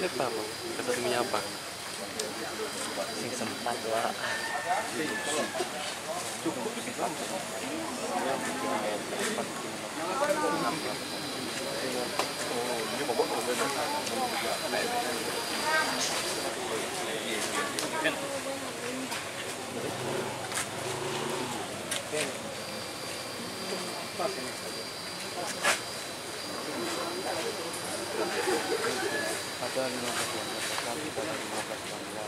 ini apa? Kata menyapa. Sing sempat lah. Ada 15 tapi ada 15 luar.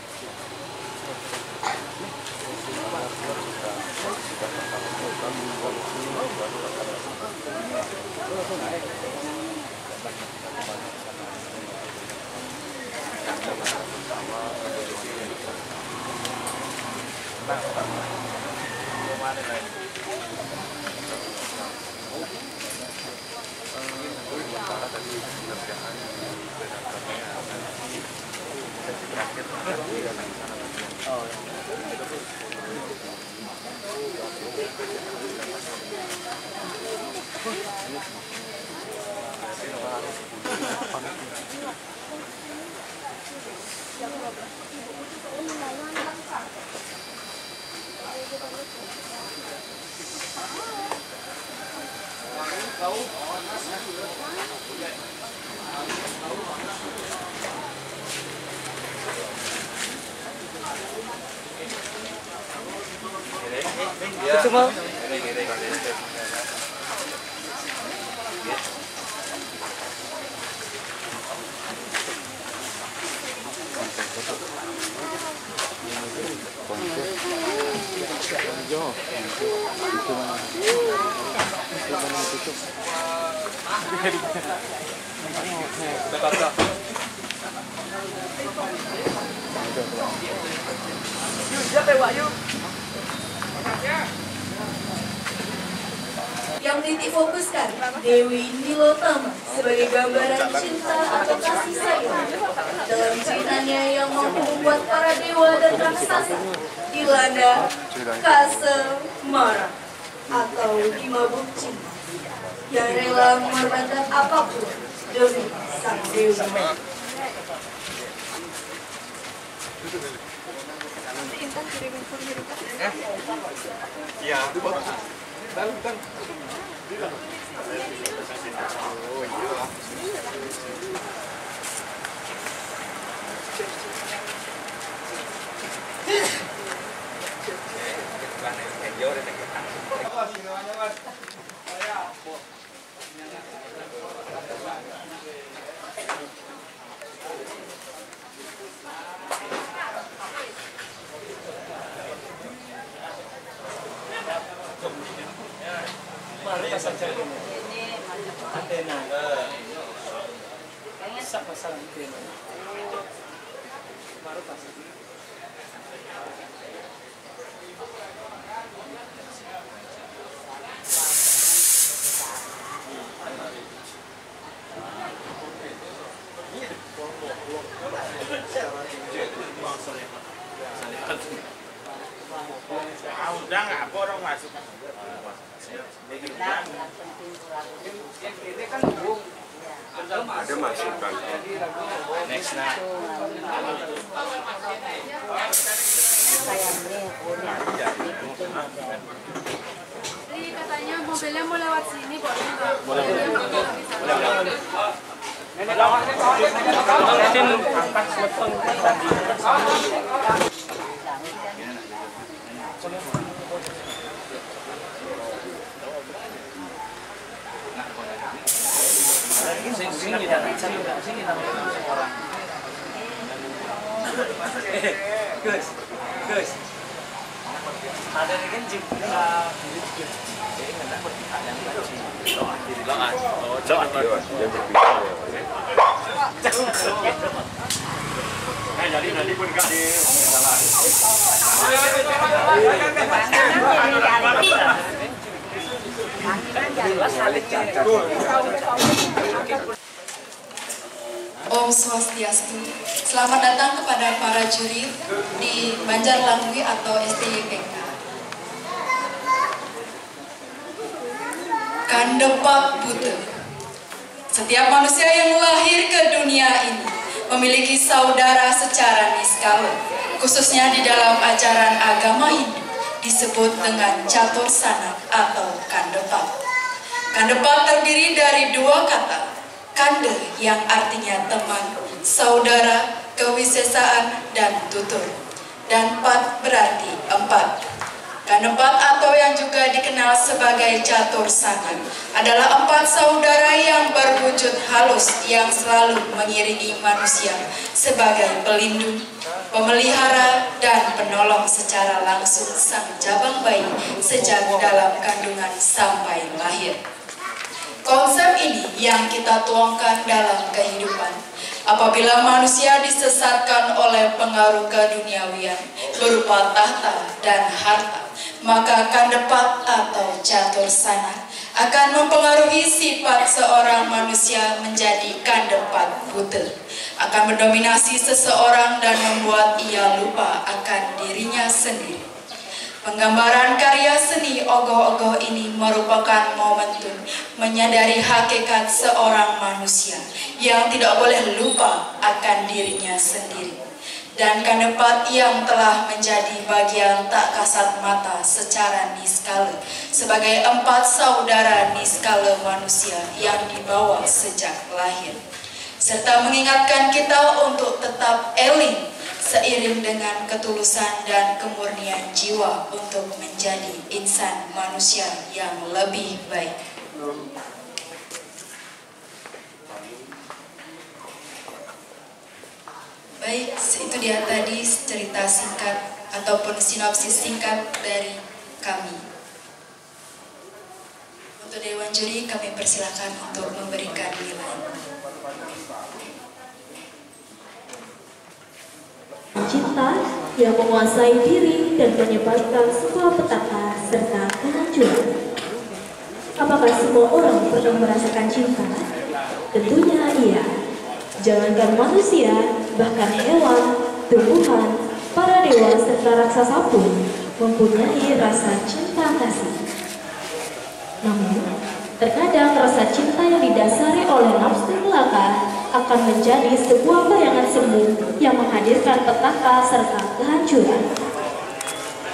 Semua. Yang titik fokuskan Dewi Nilotama sebagai gambaran cinta atau kasih sayang dalam ceritanya yang mampu membuat para dewa dan raksasa dilanda kasemara atau dimabuk cinta yang rela mengorbankan apapun demi sang dewi. Intan kirimin formulir Iya, itu bagus. Dan oh iya. Mari pasang jalan. Antena. Bisa pasang antena. Baru pasang. Udah nggak apa orang masuk. Ada masukan. Next nah. Jadi katanya mobilnya mau lewat sini, boleh nggak? Boleh. Gus. Ada kan jim. Jadi nanti pun gak di Om Swastiastu. Selamat datang kepada para juri di Banjarlangwi atau STYPK. Kandepak buta. Setiap manusia yang lahir ke dunia ini memiliki saudara secara niskala, khususnya di dalam ajaran agama Hindu, disebut dengan catur sana atau kandepat. Kandepat terdiri dari dua kata, kande yang artinya teman, saudara, kewisesaan, dan tutur, dan pat berarti empat. Kandepat atau yang juga dikenal sebagai catur sana adalah empat saudara yang berwujud halus yang selalu mengiringi manusia sebagai pelindung, pemelihara, dan penolong secara langsung sang jabang bayi sejak dalam kandungan sampai lahir. Konsep ini yang kita tuangkan dalam kehidupan. Apabila manusia disesatkan oleh pengaruh keduniawian berupa tahta dan harta, maka kandepat atau catur sana akan mempengaruhi sifat seorang manusia menjadi kandepat buta, akan mendominasi seseorang dan membuat ia lupa akan dirinya sendiri. Penggambaran karya seni ogoh-ogoh ini merupakan momentum menyadari hakikat seorang manusia yang tidak boleh lupa akan dirinya sendiri. Dan kandepat yang telah menjadi bagian tak kasat mata secara niskala sebagai empat saudara niskala manusia yang dibawa sejak lahir, serta mengingatkan kita untuk tetap eling seiring dengan ketulusan dan kemurnian jiwa untuk menjadi insan manusia yang lebih baik. Baik, itu dia tadi cerita singkat ataupun sinopsis singkat dari kami. Untuk Dewan Juri kami persilakan untuk memberikan nilai. Cinta yang menguasai diri dan menyebabkan sebuah petaka serta kehancuran. Apakah semua orang pernah merasakan cinta? Tentunya iya. Jangankan manusia, bahkan hewan, tumbuhan, para dewa serta raksasa pun mempunyai rasa cinta kasih. Namun, terkadang rasa cinta yang didasari oleh nafsu belaka akan menjadi sebuah bayangan semu yang menghadirkan petaka serta kehancuran.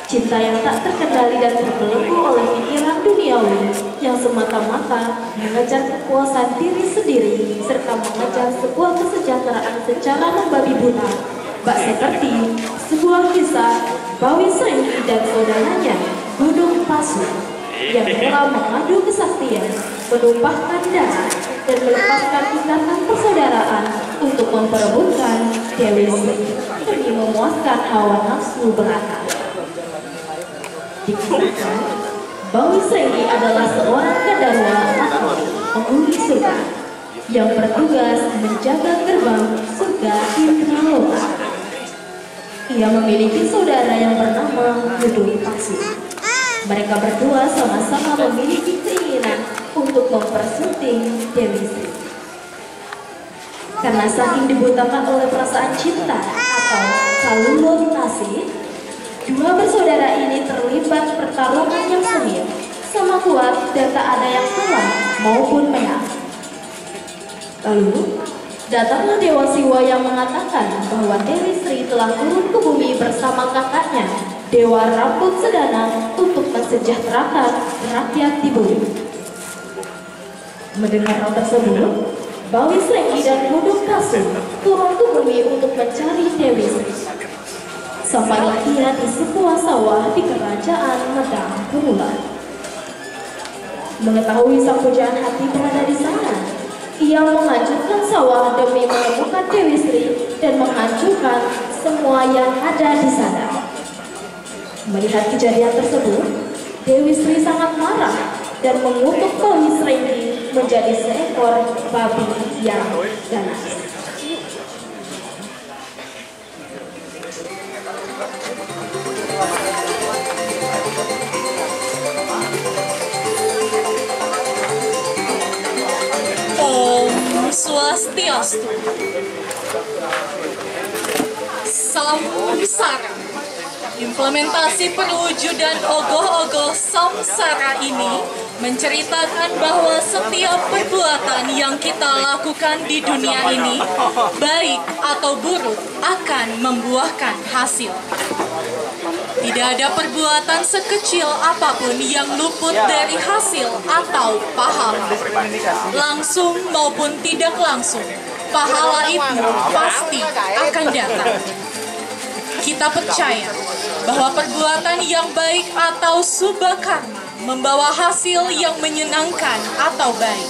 Cinta yang tak terkendali dan terbelenggu oleh pikiran duniawi yang semata-mata mengejar kepuasan diri sendiri serta mengejar sebuah kesejahteraan secara membabi buta, bak seperti sebuah kisah Bawi Srenggi dan saudaranya Gunung Pasu yang telah mengadu kesaktian, menumpahkan darah dan melepaskan ikatan persaudaraan untuk memperebutkan Dewi Sri demi memuaskan hawa nafsu belaka. Dikisahkan, Bawi Srenggi adalah seorang gandarwa atau penghuni surga yang bertugas menjaga gerbang surga Indraloka. Ia memiliki saudara yang bernama Gunung Pasu. Mereka berdua sama-sama memiliki keinginan untuk mempersunting Dewi Sri. Karena saking dibutakan oleh perasaan cinta atau kalulur nasib, dua bersaudara ini terlibat pertarungan yang sengit, sama kuat dan tak ada yang kalah maupun menang. Lalu, datanglah Dewa Siwa yang mengatakan bahwa Dewi Sri telah turun ke bumi bersama kakaknya, Dewa Rambut Sedana, untuk mensejahterakan rakyat di bumi. Mendengar hal tersebut, Bawi Srenggi dan Gunung Pasu turun ke bumi untuk mencari Dewi Sri. Sampailah ia di sebuah sawah di kerajaan Medang Burulan. Mengetahui sang pujaan hati berada di sana, ia menghancurkan sawah demi menemukan Dewi Sri dan menghancurkan semua yang ada di sana. Melihat kejadian tersebut, Dewi Sri sangat marah dan mengutuk Bawi Srenggi menjadi seekor babi yang ganas. Om Swastiastu. Salam Sara. Implementasi perwujudan ogoh-ogoh samsara ini menceritakan bahwa setiap perbuatan yang kita lakukan di dunia ini, baik atau buruk, akan membuahkan hasil. Tidak ada perbuatan sekecil apapun yang luput dari hasil atau pahala. Langsung maupun tidak langsung, pahala itu pasti akan datang. Kita percaya bahwa perbuatan yang baik atau subha karma membawa hasil yang menyenangkan atau baik.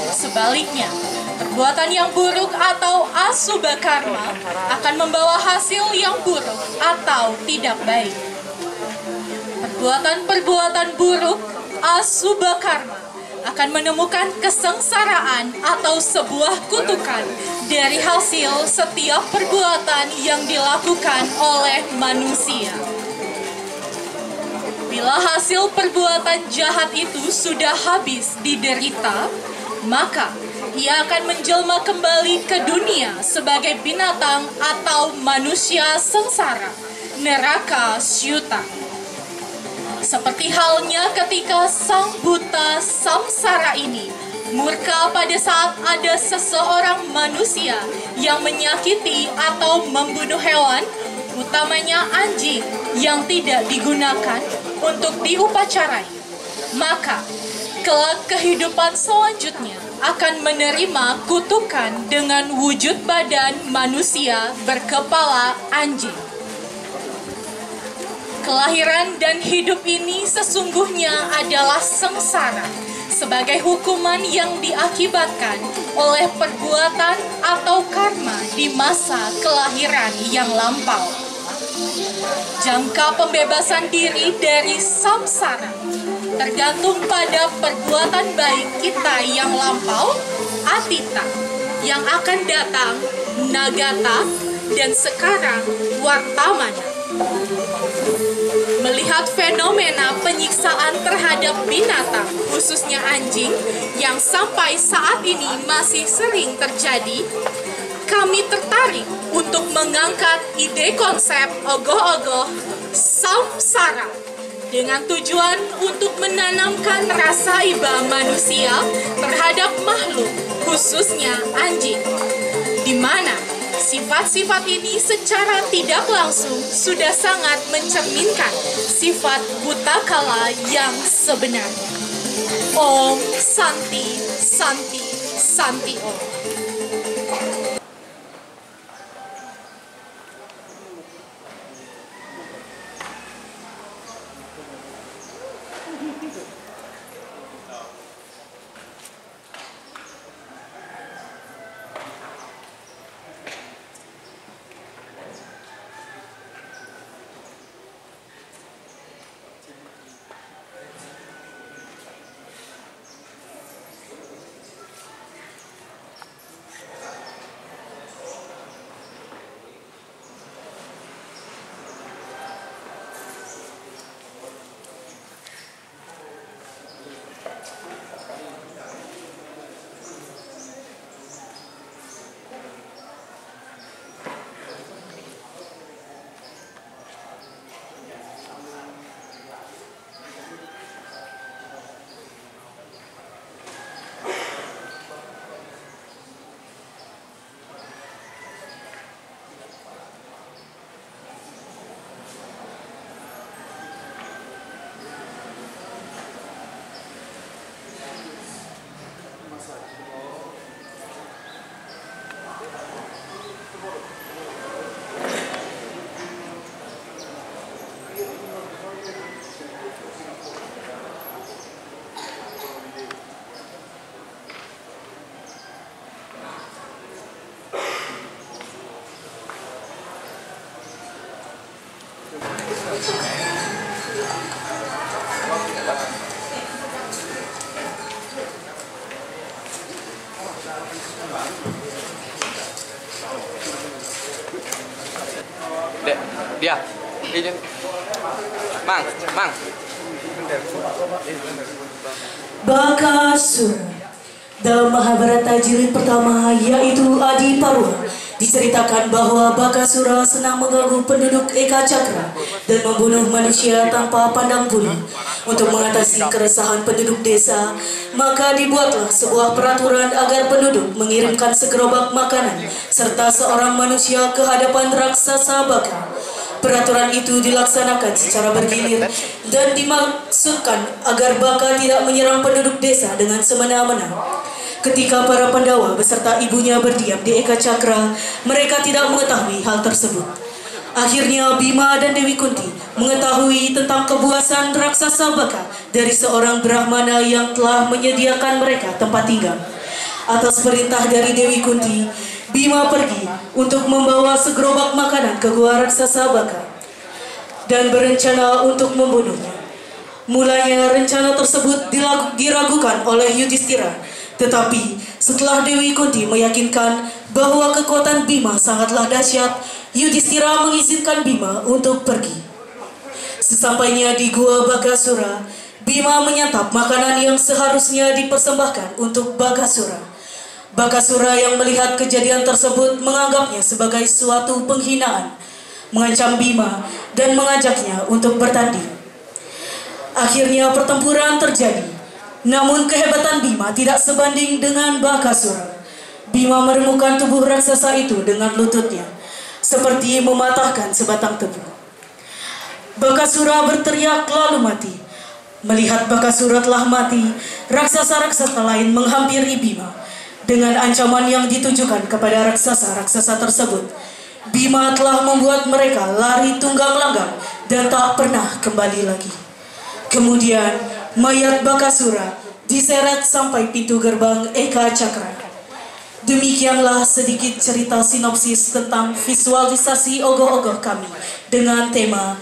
Sebaliknya, perbuatan yang buruk atau asubha karma akan membawa hasil yang buruk atau tidak baik. Perbuatan-perbuatan buruk asubha karma akan menemukan kesengsaraan atau sebuah kutukan dari hasil setiap perbuatan yang dilakukan oleh manusia. Bila hasil perbuatan jahat itu sudah habis diderita, maka ia akan menjelma kembali ke dunia sebagai binatang atau manusia sengsara, neraka syuta. Seperti halnya ketika sang buta samsara ini murka pada saat ada seseorang manusia yang menyakiti atau membunuh hewan, utamanya anjing yang tidak digunakan untuk diupacarai, maka kelak kehidupan selanjutnya akan menerima kutukan dengan wujud badan manusia berkepala anjing. Kelahiran dan hidup ini sesungguhnya adalah sengsara sebagai hukuman yang diakibatkan oleh perbuatan atau karma di masa kelahiran yang lampau. Jangka pembebasan diri dari samsara tergantung pada perbuatan baik kita yang lampau, atita, yang akan datang, nagata, dan sekarang wartamana. Melihat fenomena penyiksaan terhadap binatang, khususnya anjing, yang sampai saat ini masih sering terjadi, kami tertarik untuk mengangkat ide konsep ogoh-ogoh samsara dengan tujuan untuk menanamkan rasa iba manusia terhadap makhluk, khususnya anjing, di mana sifat-sifat ini secara tidak langsung sudah sangat mencerminkan sifat buta kala yang sebenarnya. Om Santi Santi Santi Om. Dek, dia. Izin. Mang. Bakasura. Dalam Mahabharata jilid pertama yaitu Adi Parwa Diceritakan bahwa Bakasura senang mengganggu penduduk Eka Cakra dan membunuh manusia tanpa pandang bulu. Untuk mengatasi keresahan penduduk desa, maka dibuatlah sebuah peraturan agar penduduk mengirimkan segerobak makanan serta seorang manusia ke hadapan raksasa Baka. Peraturan itu dilaksanakan secara bergilir dan dimaksudkan agar Baka tidak menyerang penduduk desa dengan semena-mena. Ketika para Pandawa beserta ibunya berdiam di Eka Cakra, mereka tidak mengetahui hal tersebut. Akhirnya Bima dan Dewi Kunti mengetahui tentang kebuasan raksasa Baka dari seorang Brahmana yang telah menyediakan mereka tempat tinggal. Atas perintah dari Dewi Kunti, Bima pergi untuk membawa segerobak makanan ke gua raksasa Baka dan berencana untuk membunuhnya. Mulanya rencana tersebut diragukan oleh Yudhistira. Tetapi setelah Dewi Kunti meyakinkan bahwa kekuatan Bima sangatlah dahsyat, Yudhistira mengizinkan Bima untuk pergi. Sesampainya di gua Bakasura, Bima menyantap makanan yang seharusnya dipersembahkan untuk Bakasura. Bakasura yang melihat kejadian tersebut menganggapnya sebagai suatu penghinaan, mengancam Bima dan mengajaknya untuk bertanding. Akhirnya pertempuran terjadi. Namun kehebatan Bima tidak sebanding dengan Bakasura. Bima meremukkan tubuh raksasa itu dengan lututnya, seperti mematahkan sebatang tebu. Bakasura berteriak lalu mati. Melihat Bakasura telah mati, raksasa-raksasa lain menghampiri Bima. Dengan ancaman yang ditujukan kepada raksasa-raksasa tersebut, Bima telah membuat mereka lari tunggang langgang dan tak pernah kembali lagi. Kemudian mayat Bakasura diseret sampai pintu gerbang Eka Cakra. Demikianlah sedikit cerita sinopsis tentang visualisasi ogoh-ogoh kami dengan tema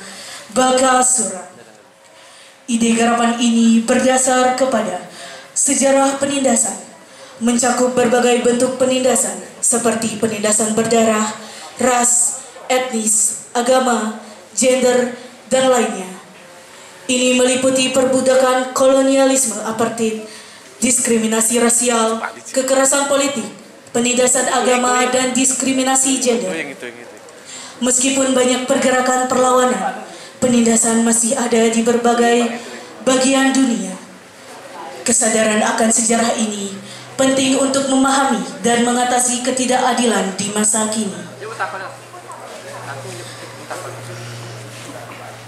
Bakasura. Ide garapan ini berdasar kepada sejarah penindasan, mencakup berbagai bentuk penindasan seperti penindasan berdarah, ras, etnis, agama, gender, dan lainnya. Ini meliputi perbudakan, kolonialisme, apartheid, diskriminasi rasial, kekerasan politik, penindasan agama, dan diskriminasi gender. Meskipun banyak pergerakan perlawanan, penindasan masih ada di berbagai bagian dunia. Kesadaran akan sejarah ini penting untuk memahami dan mengatasi ketidakadilan di masa kini.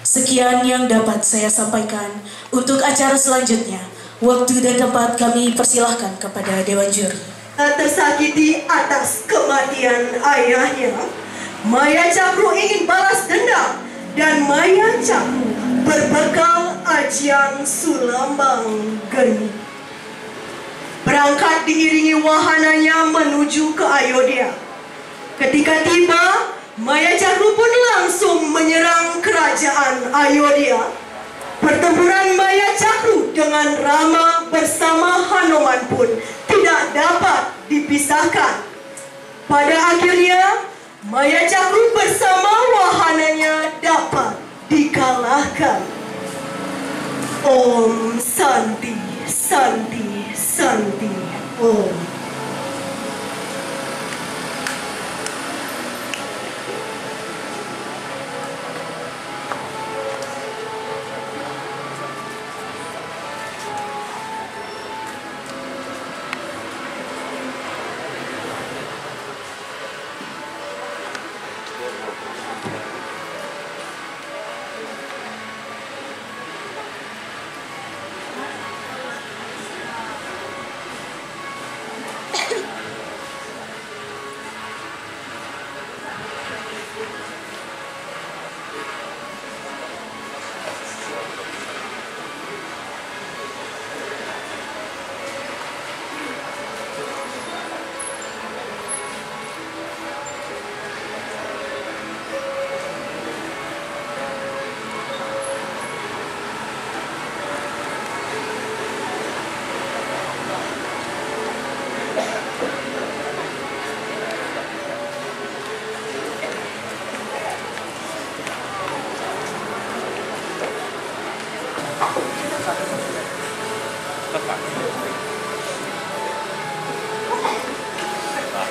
Sekian yang dapat saya sampaikan. Untuk acara selanjutnya, waktu dan tempat kami persilahkan kepada Dewan Juri. Tersakiti atas kematian ayahnya, Maya Cakru ingin balas dendam, dan Maya Cakru berbekal ajian Sulambang Geni berangkat diiringi wahananya menuju ke Ayodhya. Ketika tiba, Maya Cakru pun langsung menyerang kerajaan Ayodhya. Pertempuran Maya Cakru dengan Rama bersama Hanuman pun tidak dapat dipisahkan. Pada akhirnya, Maya Cakru bersama wahananya dapat dikalahkan. Om Santi, Santi, Santi, Om.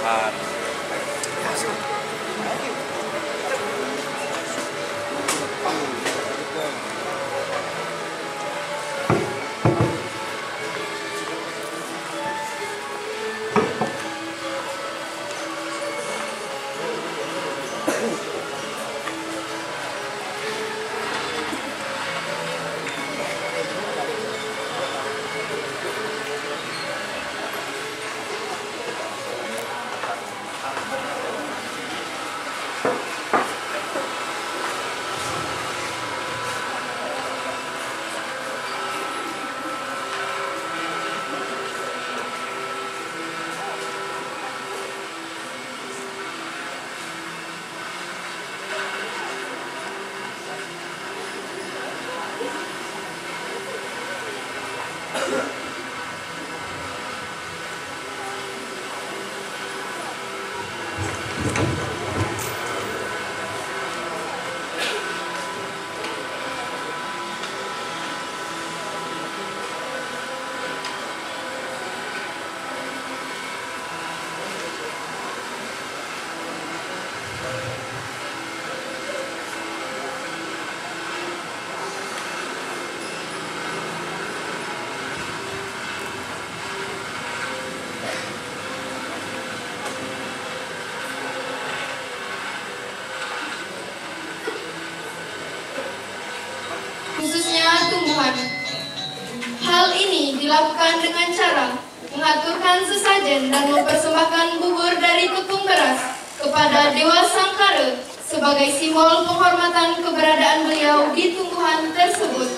Tahan. khususnya tumbuhan. Hal ini dilakukan dengan cara mengaturkan sesajen dan mempersembahkan bubur dari tepung beras kepada Dewa Sangkara sebagai simbol penghormatan keberadaan beliau di tumbuhan tersebut.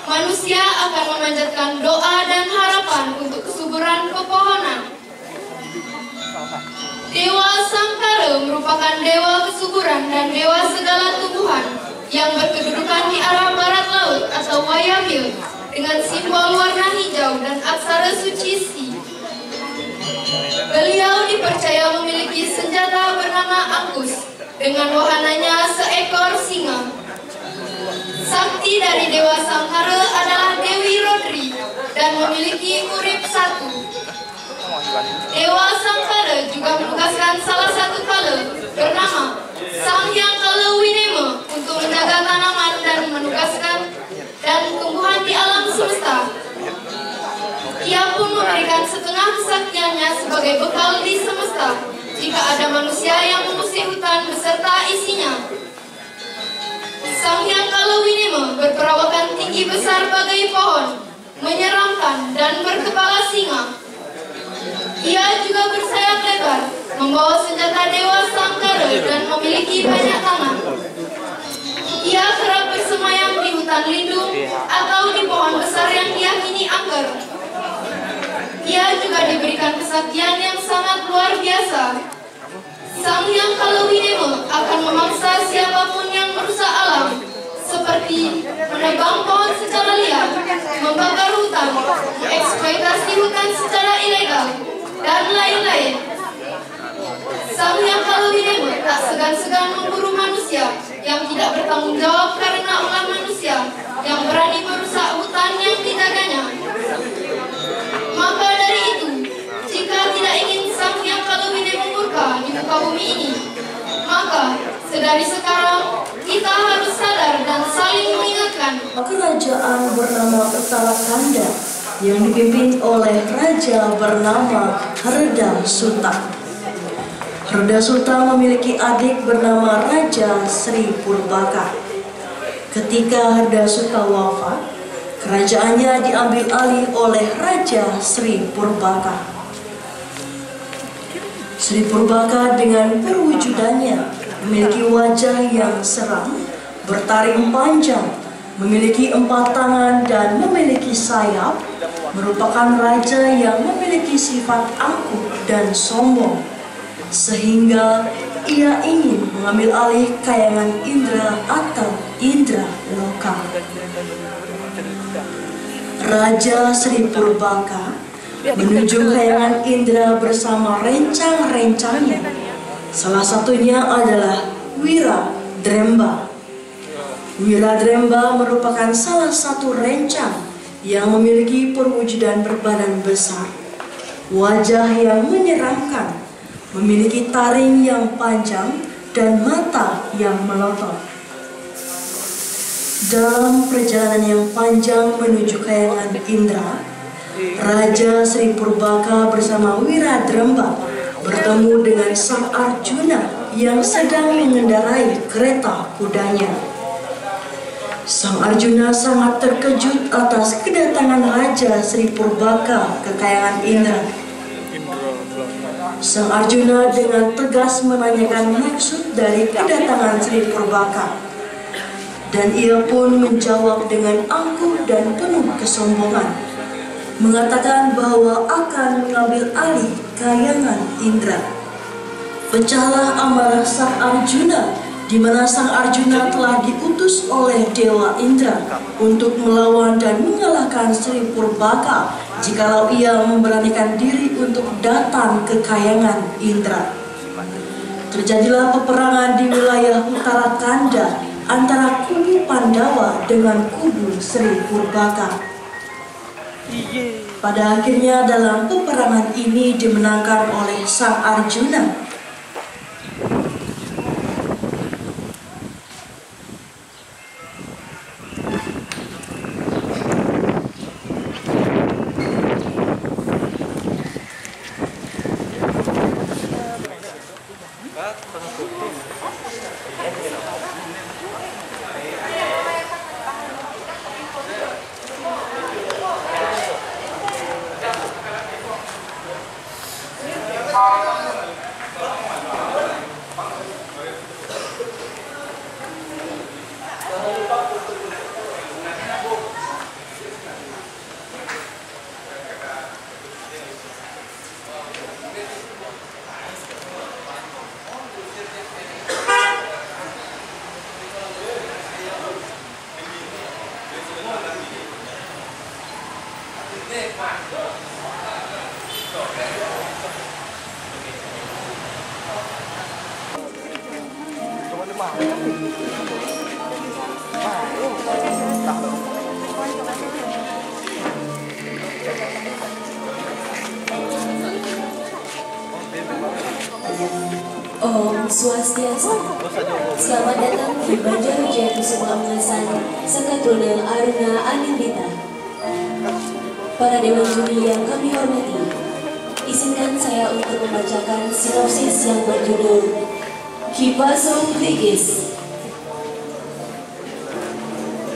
Manusia akan memanjatkan doa dan harapan untuk kesuburan pepohonan. Dewa Sangkara merupakan dewa kesuburan dan dewa segala tumbuhan yang berkedudukan di arah barat laut atau Wayamil dengan simbol warna hijau dan aksara suci Si. Beliau dipercaya memiliki senjata bernama Angkus dengan wahananya seekor singa. Sakti dari Dewa Sangkara adalah Dewi Rodri dan memiliki urip satu. Dewa Sangkara juga menugaskan salah satu kala bernama Sang Hyang Kala Winema untuk menjaga tanaman dan menugaskan dan tumbuhan di alam semesta. Ia pun memberikan setengah kesaktiannya sebagai bekal di semesta jika ada manusia yang mengusir hutan beserta isinya. Sang Hyang Kala Winema berperawakan tinggi besar bagai pohon, menyeramkan dan berkepala singa. Ia juga bersayap lebar, membawa senjata Dewa Sangkara dan memiliki banyak tangan. Ia kerap bersemayam di hutan lindung atau di pohon besar yang diyakini angker. Ia juga diberikan kesaktian yang sangat luar biasa. Sang Hyang Kala Winema akan memaksa siapapun yang merusak alam, seperti menebang pohon secara liar, membakar hutan, eksploitasi hutan secara ilegal, dan lain-lain. Sang Hyang Kala Winema tak segan-segan memburu manusia yang tidak bertanggung jawab karena ulah manusia yang berani merusak hutan yang dijaganya. Maka dari itu, jika tidak ingin Sang Hyang Kala Winema murka di muka bumi ini, maka sedari sekarang kita harus sadar dan saling mengingatkan. Kerajaan bernama Uttarakanda yang dipimpin oleh raja bernama Harda Sutta. Harda Sutta memiliki adik bernama Raja Sri Purbaka. Ketika Harda Sutta wafat, kerajaannya diambil alih oleh Raja Sri Purbaka. Sri Purbaka dengan perwujudannya memiliki wajah yang seram, bertaring panjang, memiliki 4 tangan dan memiliki sayap, merupakan raja yang memiliki sifat angkuh dan sombong, sehingga ia ingin mengambil alih kayangan Indra atau Indra Loka. Raja Sri Purbaka menuju kayangan Indra bersama rencang-rencangnya. Salah satunya adalah Wiradremba. Wiradremba merupakan salah satu rencang yang memiliki perwujudan berbadan besar, wajah yang menyeramkan, memiliki taring yang panjang dan mata yang melotot. Dalam perjalanan yang panjang menuju kayangan Indra, Raja Sri Purbaka bersama Wiradremba bertemu dengan Sang Arjuna yang sedang mengendarai kereta kudanya. Sang Arjuna sangat terkejut atas kedatangan Raja Sri Purbaka ke kayangan Indra. Sang Arjuna dengan tegas menanyakan maksud dari kedatangan Sri Purbaka, dan ia pun menjawab dengan angkuh dan penuh kesombongan, mengatakan bahwa akan mengambil alih kayangan Indra. Pecahlah amarah Sang Arjuna, di mana Sang Arjuna telah diutus oleh Dewa Indra untuk melawan dan mengalahkan Sri Purbaka jikalau ia memberanikan diri untuk datang ke kayangan Indra. Terjadilah peperangan di wilayah Uttarakanda antara kubu Pandawa dengan kubu Sri Purbaka. Pada akhirnya dalam peperangan ini dimenangkan oleh Sang Arjuna. Om Swastiastu. Selamat datang di Banjarujaya Kusuma Mengasana Sanggatruna Aruna Anindita. Para Dewan Juri yang kami hormati, izinkan saya untuk membacakan sinopsis yang berjudul Ki Pasung Trigis.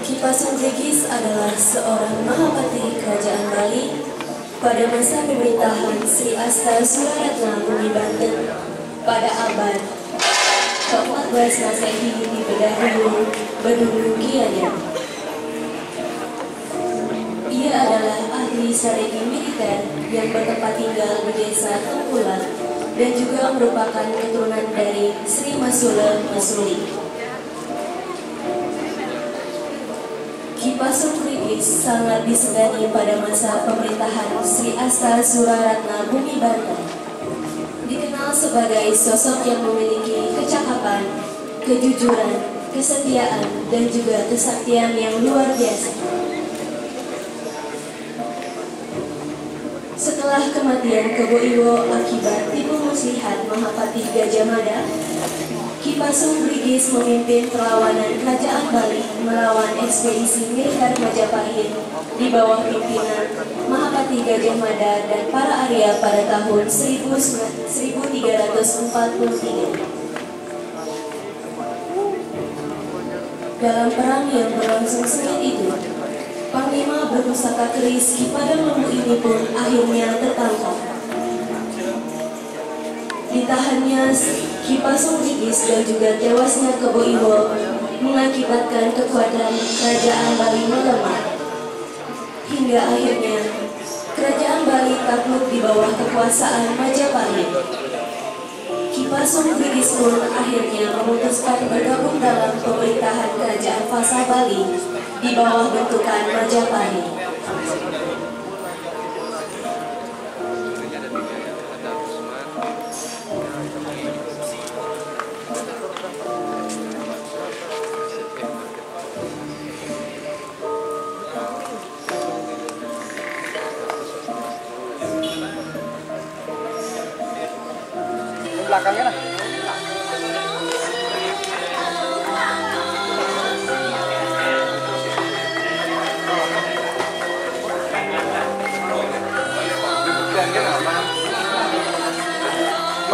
Ki Pasung Trigis adalah seorang Mahapati Kerajaan Bali pada masa pemerintahan Sri Asta Suraratna Bumi Banten pada abad ke-14 Masehi di Bedahulu Bedulu Kianya. Ia adalah ahli strategi militer yang bertempat tinggal di desa Tengkulak dan juga merupakan keturunan dari Sri Masula Masuli. Ki Pasung Trigis sangat disegani pada masa pemerintahan Sri Asta Suraratna Bumi Banten. Dikenal sebagai sosok yang memiliki kecakapan, kejujuran, kesetiaan, dan juga kesaktian yang luar biasa. Setelah kematian Kebo Iwo akibat tipu muslihat Mahapati Gajah Mada, Ki Pasung Trigis memimpin perlawanan Kerajaan Bali melawan ekspedisi militer Majapahit di bawah pimpinan Mahapati Gajah Mada dan para Arya pada tahun 1343. Dalam perang yang berlangsung sengit itu, Panglima berpusaka keris Ki Padang Lembu ini pun akhirnya tertangkap. Ditahannya Ki Pasung Trigis dan juga tewasnya Kebo Iwo mengakibatkan kekuatan Kerajaan Bali melemah. Hingga akhirnya Kerajaan Bali takluk di bawah kekuasaan Majapahit. Ki Pasung Trigis pun akhirnya memutuskan bergabung dalam pemerintahan Kerajaan Fasa Bali di bawah bentukan Majapahit. Belakangnya lah.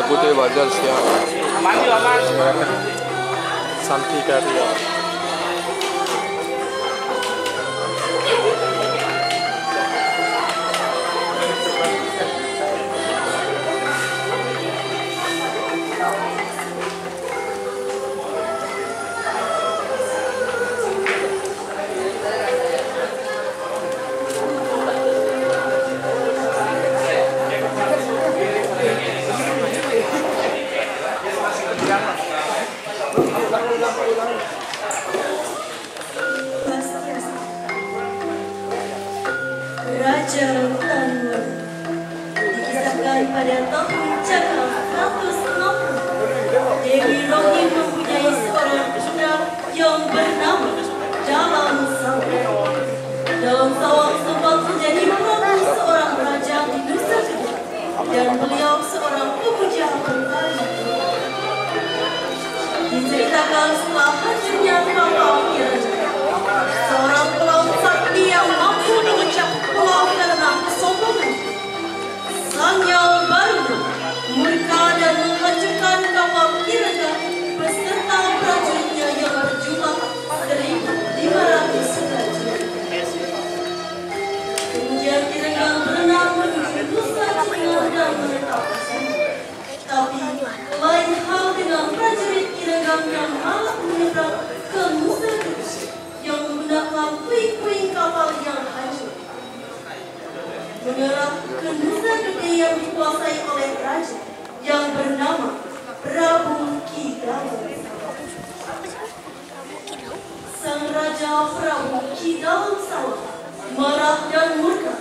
Putih Badal siap. Aman juga aman. Santi Karya. Raja Tanur dikisahkan pada tahun Cakra 160. Dewi Rohim mempunyai seorang putra yang bernama Dalam Sawang. Dalam Sawang sempat menjadi prabu seorang raja di Nusa Tenggara dan beliau seorang pemuja Bali. Diceritakan setelah hancurnya kapal Kirana, seorang pelaut sakti yang mampu mengecap pulau karena kesombongan. Sang Yang Baru murka dan menghancurkan kapal Kirana beserta prajuritnya yang berjumlah 1.500 prajurit. Kemudian Kirana berenang menuju Nusa Tenggara dan menetap di sana. Tapi lain hal dengan prajurit Kirana yang malah menyeberang ke Nusa Tenggara yang menggunakan puing-puing kapal yang hancur. Mengarah ke Nusa Gede yang dikuasai oleh raja yang bernama Prabu Ki Dalam. Sang Raja Prabu Ki Dalam Sawang marah dan murka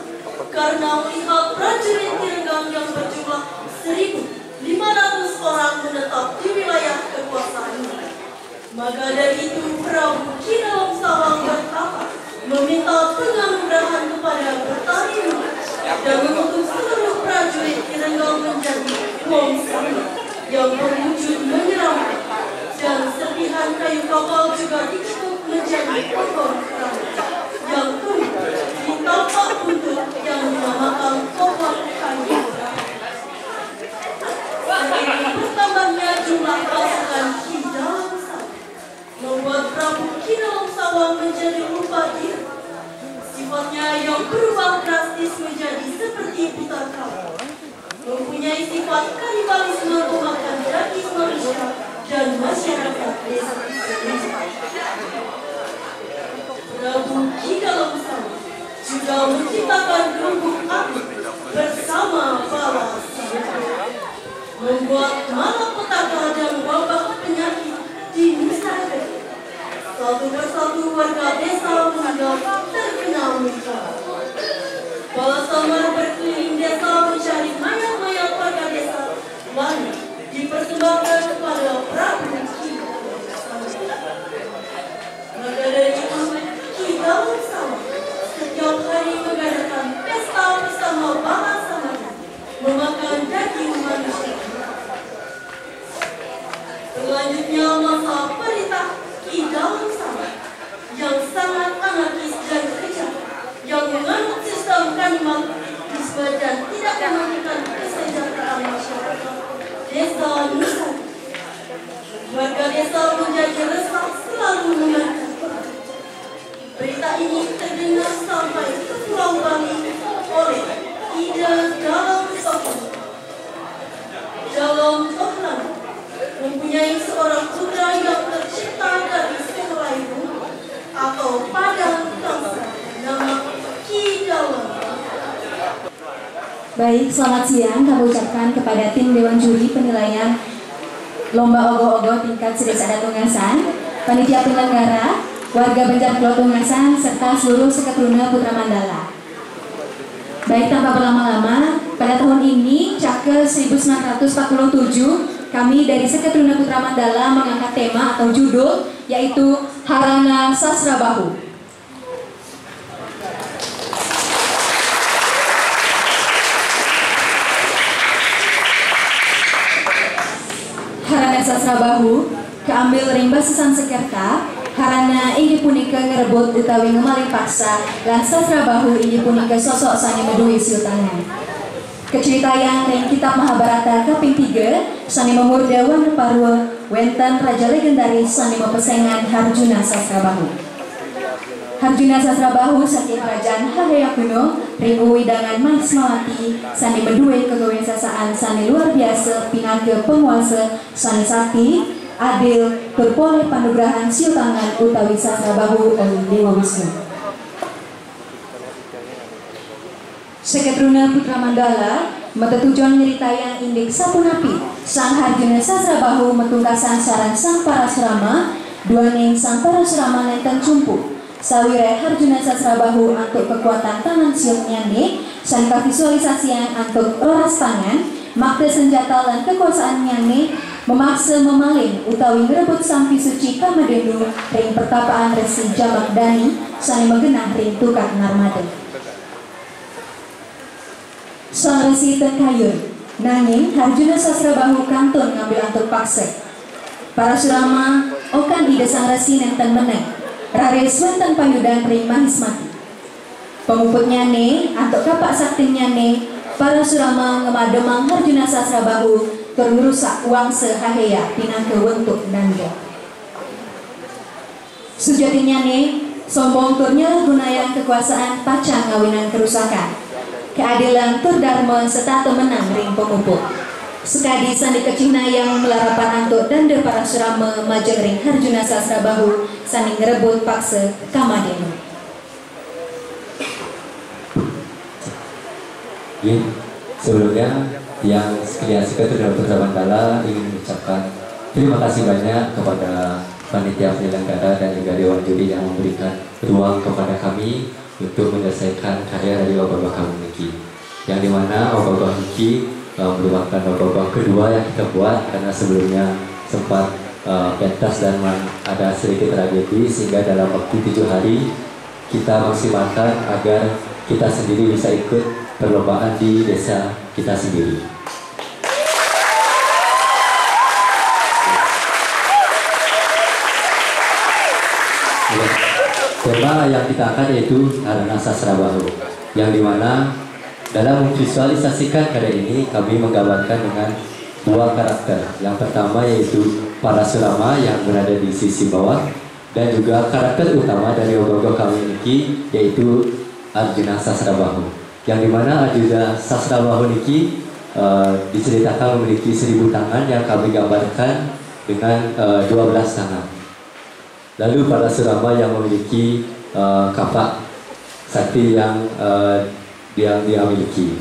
karena melihat prajurit Kirenggang yang berjumlah 1.500 orang menetap di wilayah kekuasaannya. Maka dari itu Prabu Ki Dalam Sawang bertapa meminta penganugerahan kepada Pertarima dan mengutus seluruh prajurit Ki Renggau menjadi bom sangga yang berwujud menyeramkan, dan serpihan kayu kapal juga diketuk menjadi pohon kerang yang tumbuh di tapak buntut yang dinamakan pohon kayu. Seiring bertambahnya jumlah pasukan Ki Dalam Sawang membuat Prabu Ki Dalam Sawang menjadi lupa diri. Sifatnya yang berubah drastis menjadi seperti buta kawat, mempunyai sifat kanibalisme memakan daging manusia dan masyarakat desa. Prabu Ki Dalam Sawang juga menciptakan lumbung api bersama bala sangga, membuat malapetaka dan wabah penyakit di Nusantara. Satu persatu warga desa meninggal terkena luka. Bala Samar berkeliling desa mencari mayat-mayat warga desa lalu dipersembahkan kepada Prabu Ki Dalam Sawang. Maka dari itu Ki Dalam Sawang setiap hari mengadakan pesta bersama bala Samar memakan daging manusia. Selanjutnya masa perintah Ki Dalam Sawang yang sangat anarkis dan kejam, yang menganut sistem kanibalisme dan tidak memikirkan kesejahteraan masyarakat desa Nusantara. Warga desa menjadi resah selalu mengancam perang. Berita ini terdengar sampai ke Pulau Bali oleh Ida Dalam Sawang. Dalam Tohlan mempunyai seorang putra yang tercipta dari sehelai bunga atau padang tangsa, nama Ki Dalam. Baik, selamat siang kami ucapkan kepada tim Dewan Juri Penilaian Lomba Ogoh-Ogoh tingkat Sedesa dan Tungasan, panitia penyelenggara, warga Banjarpuro Tungasan, serta seluruh Seketruna Putra Mandala. Baik, tanpa berlama-lama, pada tahun ini, Cakre 1947, kami dari Seketruna Putra Mandala mengangkat tema atau judul, yaitu Harana Sasrabahu. Harana Sasrabahu keambil rimba sesan sekerta, harana inggih punika ngerebut utawi ngemaling paksa, lan Sasrabahu inggih punika sosok sani meduhi siutangan. Keceritayan ring kitab Mahabharata kaping 3 sani memurda wan parwa wenten raja legendaris sani mepesengan Harjuna Sasrabahu. Harjuna Sasrabahu saking kerajaan Hagaya kuno ring widangan Mahismawati sani meduwe kegawean sasaan sani luar biasa pinangke penguasa sani sakti adil berpoleh panugrahan siutangan utawi Sasrabahu oleh Dewa Wisnu. Seketruna Putra Mandala metetujon nyeritayang indik sapunapi sang Harjuna Sasrabahu metungkasan saran sang Parasrama duaning sang Parasrama nenten cumpu sawire Harjuna Sasrabahu antuk kekuatan tangan siung nyane sangka visualisasian antuk roras tangan makde senjata lan kekuasaan nyane memaksa memaling utawi merebut sampi suci Kamadenu ring pertapaan Resi Jamakdani sani megenah ring tukak narmada. Sang Resi Tengkayun nanging Harjuna Sasrabahu kantun ngambil antuk paksa. Parasrama okan ide sang Resi nenten meneng raris wenten payudan ring Mahismati. Penguput nyane antuk kapak sakti nyane Parasrama ngemademang Harjuna Sasrabahu keur merusak wangsa Hahaya pinangke wentuk nanda. Sujati nyane sombong keur nyalahgunayang kekuasaan pacang ngawinan kerusakan. Keadilan tur dharma serta temenang ring penguput. Sekadi sandi kecina yang melarapan antuk danda Parasrama majeng ring Harjuna Sasrabahu sani ngerebut paksa Kamadenu. Sebelumnya yang sekalian Seketruna Putra Mandala ingin mengucapkan terima kasih banyak kepada panitia penyelenggara dan juga Dewan Juri yang memberikan ruang kepada kami untuk menyelesaikan karya dari Ogoh-Ogoh kami ini, yang dimana Ogoh-Ogoh ini merupakan Ogoh-Ogoh kedua yang kita buat karena sebelumnya sempat pentas dan ada sedikit tragedi, sehingga dalam waktu 7 hari kita maksimalkan agar kita sendiri bisa ikut perlombaan di desa kita sendiri. Tema yang kita angkat yaitu Harana Sasrabahu, yang dimana dalam memvisualisasikan karya ini kami menggambarkan dengan 2 karakter. Yang pertama yaitu Parasurama yang berada di sisi bawah, dan juga karakter utama dari ogoh-ogoh kami ini yaitu Arjuna Sasrabahu, yang dimana Arjuna Sasrabahu ini diceritakan memiliki 1000 tangan yang kami gambarkan dengan 12 tangan. Lalu Parasurama yang memiliki kapak sakti yang dia miliki.